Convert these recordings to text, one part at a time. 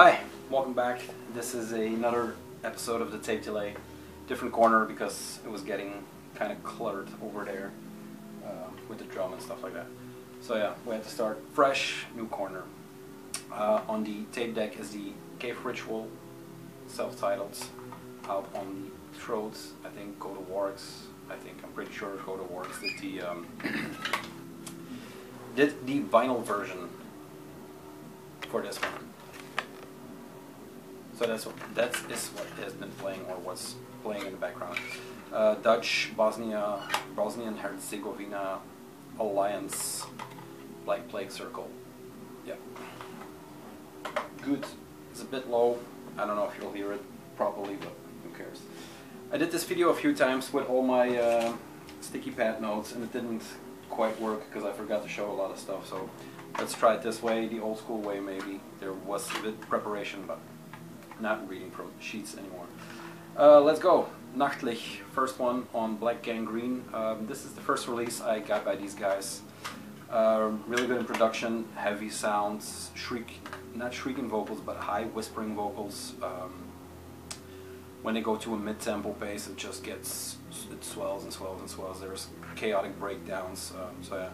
Hi, welcome back. This is another episode of the tape delay. Different corner because it was getting kind of cluttered over there with the drum and stuff like that. So yeah, we had to start fresh, new corner. On the tape deck is the Cave Ritual, self-titled. Out on the throat, I think Go to Wargs. I'm pretty sure Go to Wargs did the vinyl version for this one. So that is what has been playing, or what's playing in the background. Dutch, Bosnian Herzegovina Alliance, Black Plague Circle. Yeah. Good. It's a bit low. I don't know if you'll hear it properly, but who cares. I did this video a few times with all my sticky pad notes, and it didn't quite work because I forgot to show a lot of stuff. So let's try it this way, the old school way maybe. There was a bit preparation, but not reading from sheets anymore. Let's go. Nachtlich, first one on Black Gangrene. This is the first release I got by these guys. Really good in production, heavy sounds, not shrieking vocals, but high whispering vocals. When they go to a mid-tempo pace, it just gets, it swells and swells and swells. There's chaotic breakdowns. So yeah,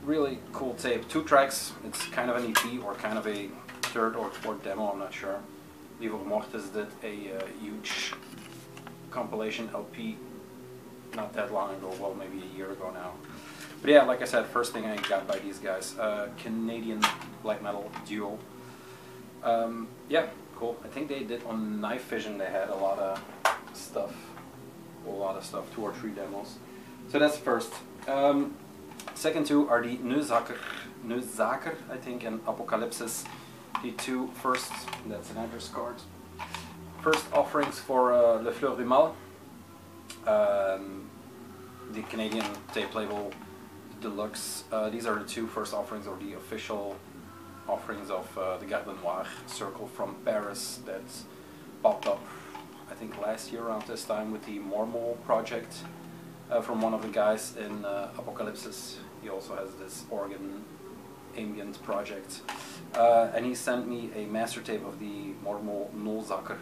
really cool tape. 2 tracks. It's kind of an EP or kind of a third or fourth demo, I'm not sure. Livre Mortis did a huge compilation LP not that long ago, well maybe a year ago now. But yeah, like I said, first thing I got by these guys, Canadian black metal duo. Yeah, cool. I think they did on Knife Vision, they had a lot of stuff, 2 or 3 demos. So that's first. Second 2 are the Neuzaker, I think, and Apocalypsis. The 2 first, that's an address card. First offerings for Le Fleur du Mal, the Canadian tape label Deluxe. These are the 2 first offerings, or the official offerings of the Garde Noire circle from Paris that popped up, I think last year around this time, with the Mormol project from one of the guys in Apocalypsis. He also has this organ ambient project. And he sent me a master tape of the Mormol Neuzaker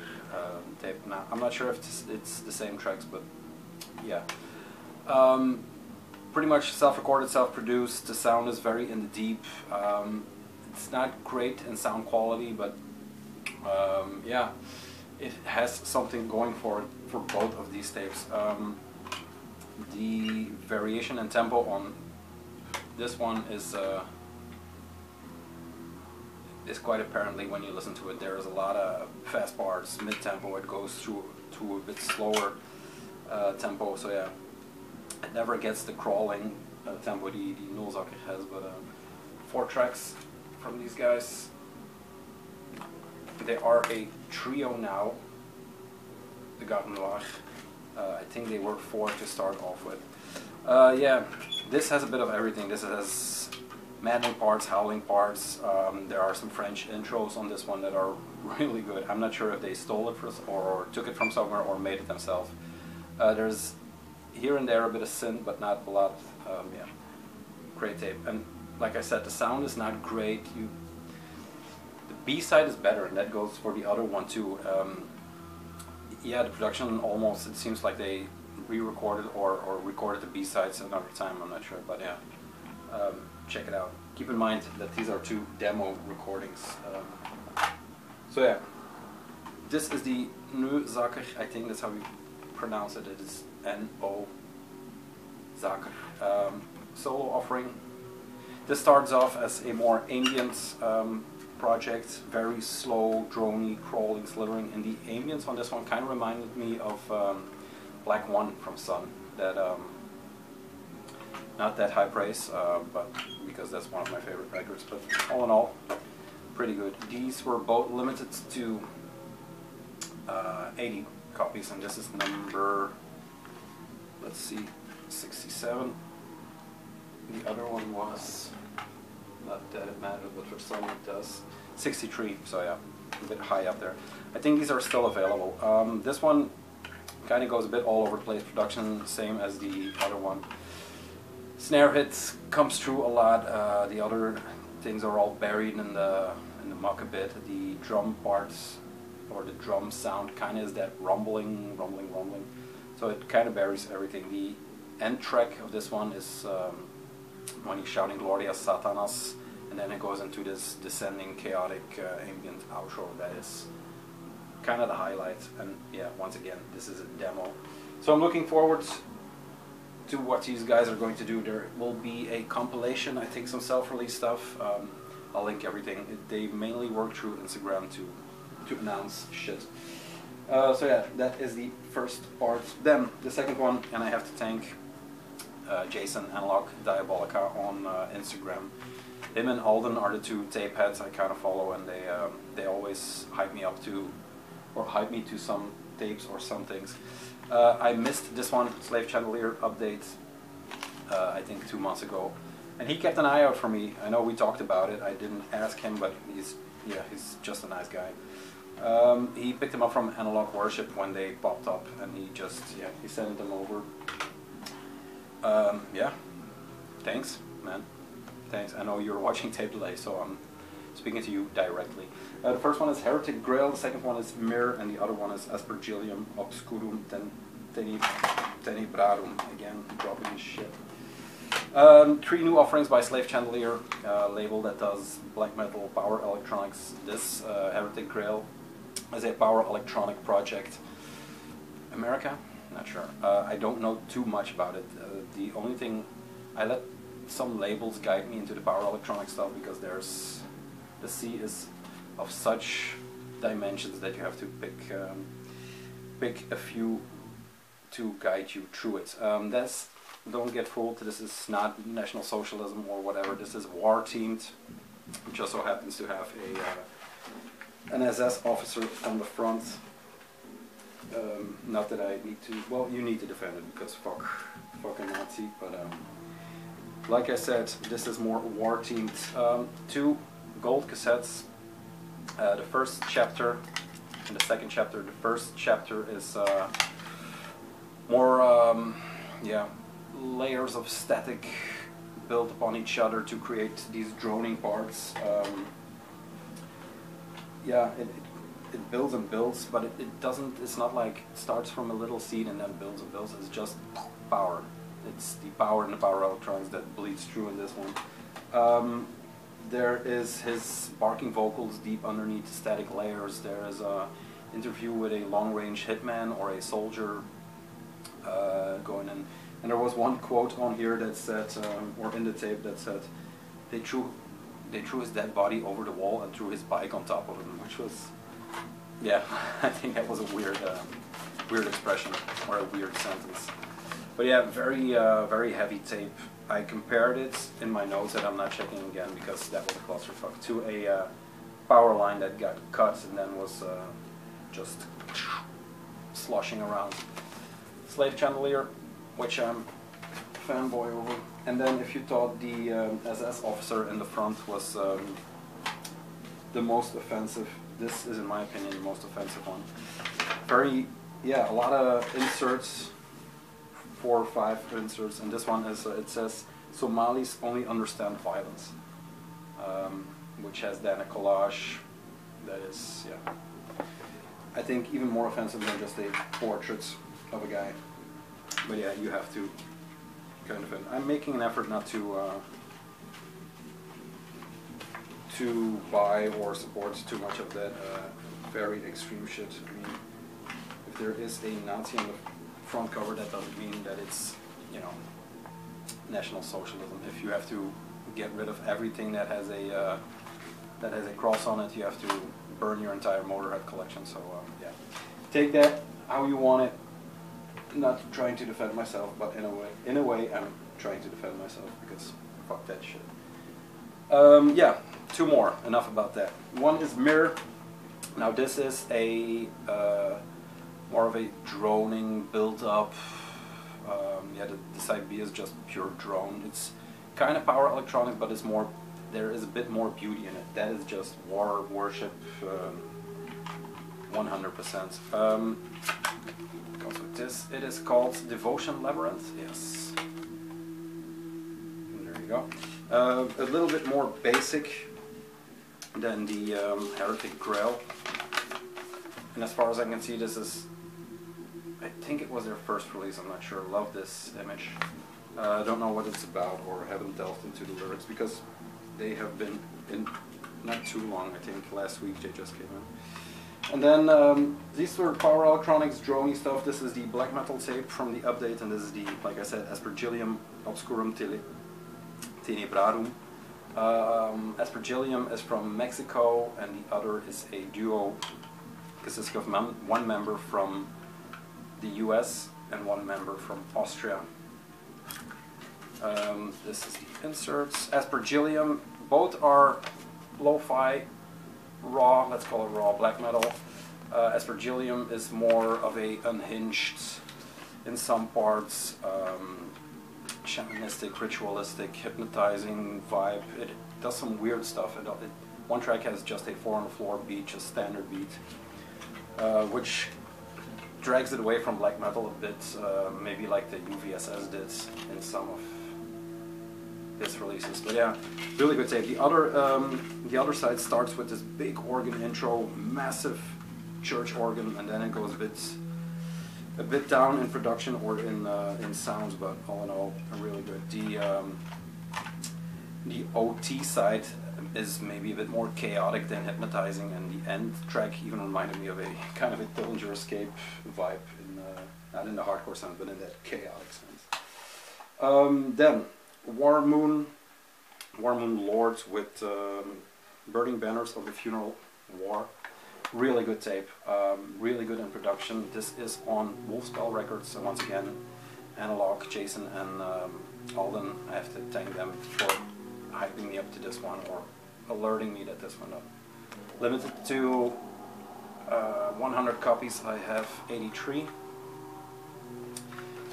tape. Now, I'm not sure if it's the same tracks, but yeah. Pretty much self-recorded, self-produced. The sound is very in the deep. It's not great in sound quality, but yeah, it has something going for it for both of these tapes. The variation and tempo on this one is quite apparently when you listen to it. There's a lot of fast parts, mid-tempo, it goes through to a bit slower tempo, so yeah, it never gets the crawling tempo the Neuzaker has. But 4 tracks from these guys. They are a trio now, the Garde Noire. I think they were 4 to start off with. Yeah, this has a bit of everything. This has maddening parts, howling parts. There are some French intros on this one that are really good. I'm not sure if they stole it or took it from somewhere or made it themselves. There's here and there a bit of synth, but not a lot. Yeah, great tape. And like I said, the sound is not great. The B-side is better, and that goes for the other one too. Yeah, the production almost, it seems like they re-recorded or recorded the B-sides another time. I'm not sure, but yeah. Check it out. Keep in mind that these are 2 demo recordings. So yeah, this is the Neuzaker, I think that's how you pronounce it. It is N-O Zaker. Solo offering. This starts off as a more ambient project, very slow, drony, crawling, slithering, and the ambience on this one kind of reminded me of Black One from Sun. That not that high praise, but because that's one of my favorite records. But all in all, pretty good. These were both limited to 80 copies, and this is number, let's see, 67. The other one was, not that it matters, but for some it does, 63. So yeah, a bit high up there. I think these are still available. This one kind of goes a bit all over the place. Production same as the other one. Snare hits comes through a lot. The other things are all buried in the in the muck a bit. The drum parts or the drum sound kind of is that rumbling. So it kind of buries everything. The end track of this one is when he's shouting Gloria Satanas, and then it goes into this descending chaotic ambient outro that is kind of the highlight. And yeah, once again, this is a demo. So I'm looking forward to what these guys are going to do. There will be a compilation, I think some self-release stuff. I'll link everything. They mainly work through Instagram to announce shit. So yeah, that is the first part. Then the second one, and I have to thank Jason, Analog Diabolica on Instagram. Him and Olden are the two tape heads I kind of follow, and they always hype me up to, or hype me to some tapes or some things. I missed this one, Slave Chandelier update, I think 2 months ago, and he kept an eye out for me. I know we talked about it. I didn't ask him, but he's just a nice guy. He picked them up from Analog Worship when they popped up, and he sent them over. Yeah, thanks, man. Thanks. I know you're watching Tape Delay, so I'm speaking to you directly. The first one is Heretic Grail, the second one is Mirror, and the other one is Aspergillium Obscurum Tenebrarum. Again, dropping his shit. 3 new offerings by Slave Chandelier, label that does black metal power electronics. This Heretic Grail is a power electronic project. America? Not sure. I don't know too much about it. The only thing, I let some labels guide me into the power electronic stuff, because the sea is of such dimensions that you have to pick a few to guide you through it. Don't get fooled, this is not National Socialism or whatever. This is war themed, which also happens to have an SS officer on the front. Not that I need to, well, you need to defend it because fucking Nazi, but like I said, this is more war themed. 2 gold cassettes. The first chapter and the second chapter. The first chapter is more, yeah, layers of static built upon each other to create these droning parts. Yeah, it builds and builds, but it doesn't, it's not like it starts from a little seed and then builds and builds. It's just power. It's the power in the power electronics that bleeds through in this one. There is his barking vocals deep underneath static layers. There is a interview with a long-range hitman or a soldier going in. And there was one quote on here that said, or in the tape that said, they threw his dead body over the wall and threw his bike on top of him, which was, yeah, I think that was a weird expression or a weird sentence. But yeah, very heavy tape. I compared it in my notes that I'm not checking again because that was a clusterfuck, to a power line that got cut and then was just sloshing around. Slave Chandelier, which I'm a fanboy over. And then if you thought the SS officer in the front was the most offensive, this is in my opinion the most offensive one. Very, yeah, a lot of inserts, 4 or 5 inserts, and this one is, it says, Somalis only understand violence, which has then a collage that is, yeah, I think even more offensive than just a portrait of a guy. But yeah, you have to kind of, I'm making an effort not to buy or support too much of that very extreme shit. I mean, if there is a Nazi on the front cover, that doesn't mean that it's, you know, National Socialism. If you have to get rid of everything that has a cross on it, you have to burn your entire Motorhead collection. So yeah, take that how you want it. Not trying to defend myself, but in a way, I'm trying to defend myself because fuck that shit. Yeah, 2 more. Enough about that. One is Mirror. Now this is a more of a droning build-up. Yeah, the side B is just pure drone. It's kind of power electronic, but it's more. There is a bit more beauty in it. That is just war worship, 100%. Goes with this. It is called Devotion Labyrinth. Yes. And there you go. A little bit more basic Then the Heretic Grail. And as far as I can see, this is, I think it was their first release, I'm not sure. Love this image. I don't know what it's about or haven't delved into the lyrics because they have been in not too long. I think last week they just came in. And then these were Power Electronics droney stuff. This is the black metal tape from the update, and this is the, like I said, Aspergillium Obscurum Tenebrarum. Aspergillium is from Mexico, and the other is a duo consisting of one member from the US and one member from Austria. This is the inserts. Aspergillium, both are lo-fi, raw, let's call it raw black metal. Aspergillium is more of a unhinged, in some parts, shamanistic, ritualistic, hypnotizing vibe. It does some weird stuff. One track has just a 4-on-the-floor beat, just standard beat, which drags it away from black metal a bit, maybe like the UVSS did in some of his releases. But yeah, really good tape. The other side starts with this big organ intro, massive church organ, and then it goes a bit down in production or in sounds, but all in all, really good. The OT side is maybe a bit more chaotic than hypnotizing, and the end track even reminded me of a kind of a Dillinger Escape vibe, not in the hardcore sense, but in that chaotic sense. Then War Moon Lords with Burning Banners of the Funeral War. Really good tape, really good in production. This is on Wolfspell Records, and once again, Analog, Jason, and Olden. I have to thank them for hyping me up to this one, or alerting me that this one up. Limited to 100 copies. I have 83.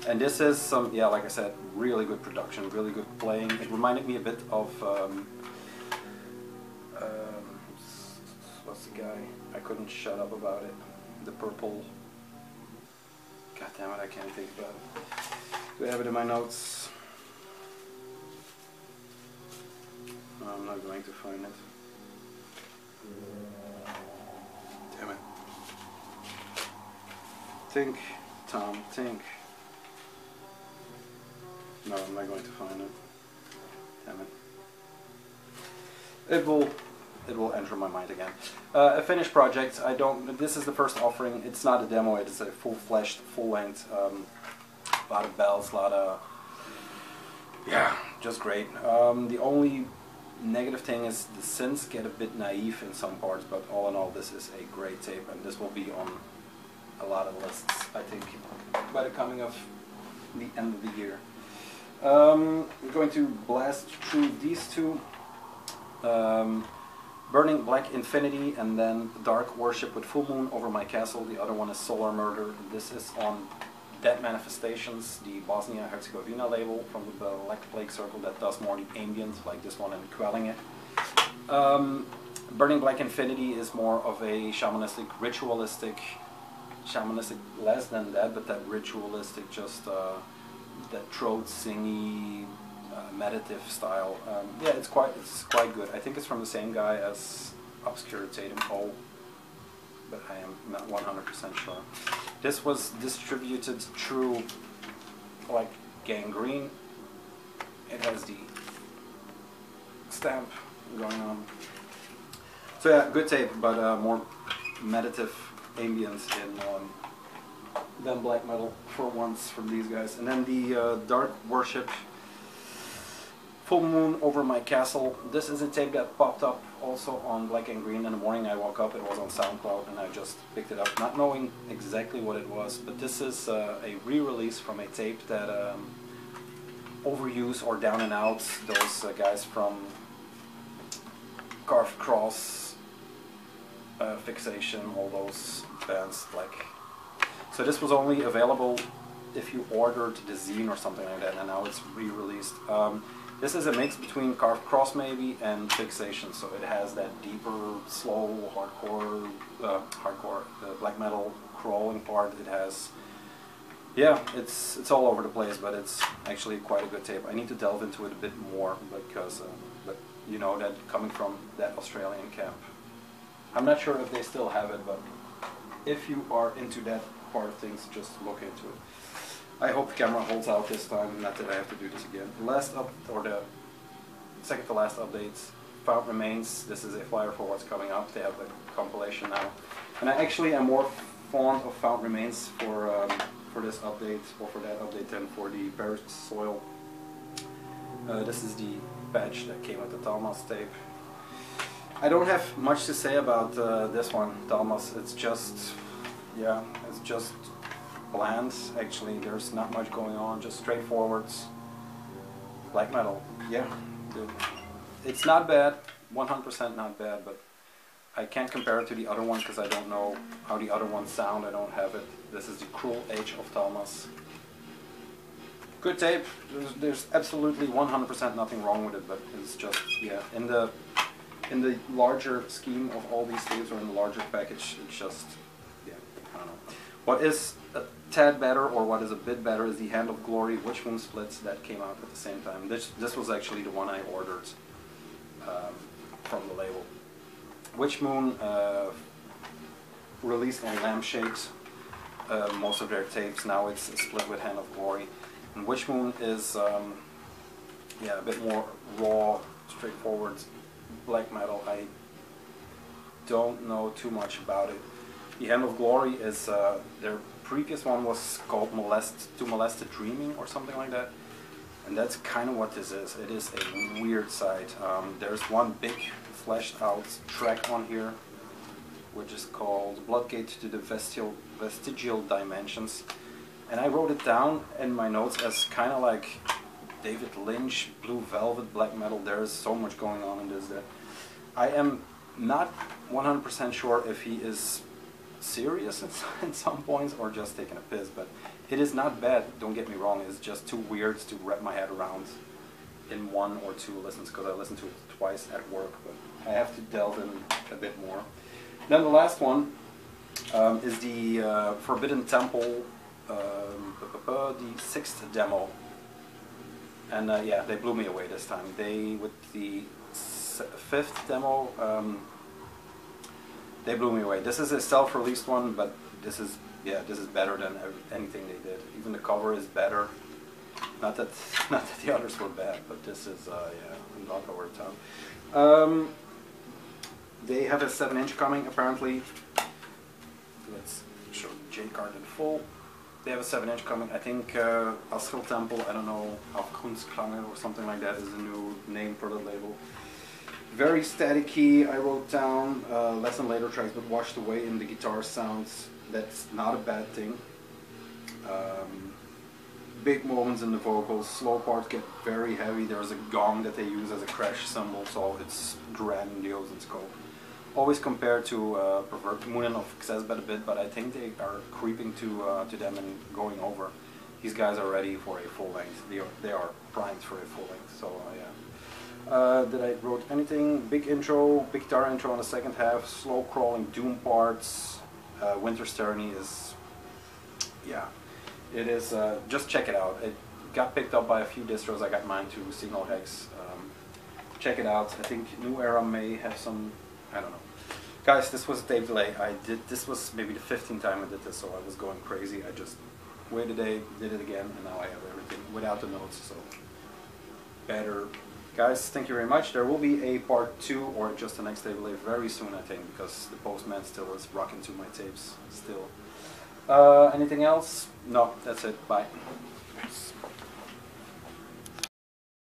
And this is some, yeah, like I said, really good production, really good playing. It reminded me a bit of what's the guy? I couldn't shut up about it. The purple. God damn it, I can't think about it. Do I have it in my notes? No, I'm not going to find it. Damn it. Think, Tom, think. No, I'm not going to find it. Damn it. It will enter my mind again. A finished project. This is the first offering. It's not a demo. It is a full-fleshed, full-length. A lot of bells, a lot of, yeah, just great. The only negative thing is the synths get a bit naive in some parts, but all in all, this is a great tape, and this will be on a lot of lists, I think, by the coming of the end of the year. We're going to blast through these two. Burning Black Infinity, and then Dark Worship with Full Moon Over My Castle. The other one is Solar Murder. This is on Dead Manifestations, the Bosnia-Herzegovina label from the Black Plague Circle that does more the ambient, like this one, and quelling it. Burning Black Infinity is more of a shamanistic, ritualistic, less than that, but that ritualistic, just that throat singy, meditative style. Yeah, it's quite good. I think it's from the same guy as Obscure Tatum O, but I am not 100% sure. This was distributed through like Gangrene. It has the stamp going on. So yeah, good tape, but more meditative ambience in than black metal for once from these guys. And then the Dark Worship Full Moon Over My Castle. This is a tape that popped up also on Black and Green in the morning. I woke up, it was on SoundCloud, and I just picked it up, not knowing exactly what it was. But this is a re-release from a tape that Overuse or Down and Out, those guys from Carved Cross, Fixation, all those bands, like. So this was only available if you ordered the zine or something like that, and now it's re-released. This is a mix between Carved Cross maybe and Fixation, so it has that deeper, slow, hardcore, black metal crawling part. It has, yeah, it's all over the place, but it's actually quite a good tape. I need to delve into it a bit more because, but you know, that coming from that Australian camp. I'm not sure if they still have it, but if you are into that part of things, just look into it. I hope the camera holds out this time, not that I have to do this again. The second to last updates, Found Remains. This is a flyer for what's coming up. They have a compilation now. And I actually am more fond of Found Remains for this update, or for that update, than for the Perished Soil. This is the patch that came with the Talmas tape. I don't have much to say about this one, Talmas. It's just, yeah, it's just bland. Actually, there's not much going on, just straightforward black metal. Yeah, it's not bad, 100% not bad, but I can't compare it to the other one because I don't know how the other ones sound. I don't have it. This is the Cruel Age of Talmas. Good tape. There's absolutely 100% nothing wrong with it, but it's just, yeah, in the larger scheme of all these tapes, or in the larger package, it's just, yeah, I don't know. What is a tad better, or what is a bit better, is the Hand of Glory Witch Moon Splits that came out at the same time. This was actually the one I ordered from the label. Witch Moon released on Lampshade most of their tapes. Now it's split with Hand of Glory. And Witch Moon is yeah, a bit more raw, straightforward black metal. I don't know too much about it. The Hand of Glory is their previous one was called To Molested Dreaming or something like that, and that's kind of what this is. It is a weird side. There's one big fleshed out track on here, which is called Bloodgate to the Vestigial Dimensions. And I wrote it down in my notes as kind of like David Lynch, Blue Velvet black metal. There is so much going on in this that I am not 100% sure if he is serious in some points or just taking a piss, but it is not bad, don't get me wrong. It's just too weird to wrap my head around in one or two listens, because I listened to it twice at work, but I have to delve in a bit more. Then the last one is the Forbidden Temple, the 6th demo, and yeah, they blew me away this time. With the 5th demo, they blew me away. This is a self-released one, but this is better than anything they did. Even the cover is better. Not that the others were bad, but this is yeah, not over the top. They have a 7-inch coming apparently. Let's show the J card in full. They have a 7-inch coming. I think Astral Temple, I don't know, Afkunstklange or something like that is a new name for the label. Very static-y, I wrote down, less and later tracks, but washed away in the guitar sounds. That's not a bad thing. Big moments in the vocals, slow parts get very heavy. There's a gong that they use as a crash cymbal, so it's grandiose in scope. Always compared to Moonen of Xesbet a bit, but I think they are creeping to them and going over. These guys are ready for a full length. They are primed for a full length. So yeah. Did I wrote anything? Big intro, big guitar intro on the second half. Slow crawling doom parts. Winter's Tyranny is, yeah, it is. Just check it out. It got picked up by a few distros. I got mine too. Signal Hex. Check it out. I think New Era may have some. I don't know. Guys, this was a tape delay. This was maybe the 15th time I did this, so I was going crazy. I just waited a day, did it again, and now I have everything without the notes, so better. Guys, thank you very much. There will be a part 2 or just the next tape delay very soon, I think, because the postman still is rocking to my tapes still. Anything else? No, that's it. Bye.